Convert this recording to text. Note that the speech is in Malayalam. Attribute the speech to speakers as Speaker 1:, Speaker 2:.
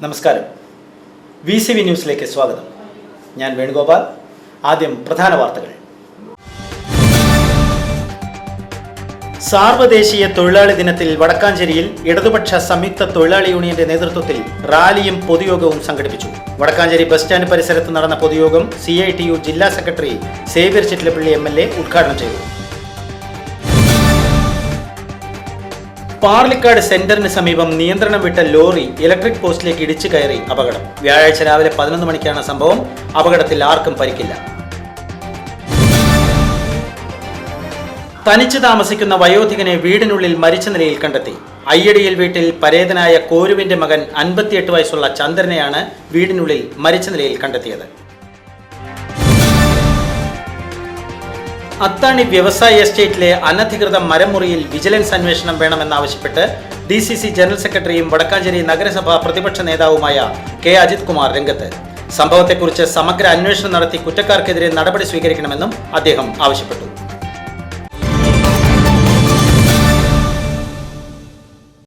Speaker 1: നമസ്കാരം. VCV ന്യൂസിലേക്ക് സ്വാഗതം. ഞാൻ വേണുഗോപാൽ. ആദ്യം പ്രധാന വാർത്തകൾ. സാർവദേശീയ തൊഴിലാളി ദിനത്തിൽ വടക്കാഞ്ചേരിയിൽ ഇടതുപക്ഷ സംയുക്ത തൊഴിലാളി യൂണിയന്റെ നേതൃത്വത്തിൽ റാലിയും പൊതുയോഗവും സംഘടിപ്പിച്ചു. വടക്കാഞ്ചേരി ബസ് സ്റ്റാൻഡ് പരിസരത്ത് നടന്ന പൊതുയോഗം CITU ജില്ലാ സെക്രട്ടറി സേവ്യർ ചിറ്റിലപ്പള്ളി MLA ഉദ്ഘാടനം ചെയ്തു. പാർലിക്കാട് സെന്ററിന് സമീപം നിയന്ത്രണം വിട്ട ലോറി ഇലക്ട്രിക് പോസ്റ്റിലേക്ക് ഇടിച്ചു കയറി അപകടം. വ്യാഴാഴ്ച രാവിലെ 11 മണിക്കാണ് സംഭവം. അപകടത്തിൽ ആർക്കും പരിക്കില്ല. തനിച്ച് താമസിക്കുന്ന വയോധികനെ വീടിനുള്ളിൽ മരിച്ച നിലയിൽ കണ്ടെത്തി. അയ്യടിയിൽ വീട്ടിൽ പരേതനായ കോരുവിന്റെ മകൻ 58 വയസ്സുള്ള ചന്ദ്രനെയാണ് വീടിനുള്ളിൽ മരിച്ച നിലയിൽ കണ്ടെത്തിയത്. അത്താണി വ്യവസായ എസ്റ്റേറ്റിലെ അനധികൃത മരമുറിയിൽ വിജിലൻസ് അന്വേഷണം വേണമെന്നാവശ്യപ്പെട്ട് DCC ജനറൽ സെക്രട്ടറിയും വടക്കാഞ്ചേരി നഗരസഭാ പ്രതിപക്ഷ നേതാവുമായ K. അജിത് കുമാർ രംഗത്ത്. സംഭവത്തെക്കുറിച്ച് സമഗ്ര അന്വേഷണം നടത്തി കുറ്റക്കാർക്കെതിരെ നടപടി സ്വീകരിക്കണമെന്നും അദ്ദേഹം ആവശ്യപ്പെട്ടു.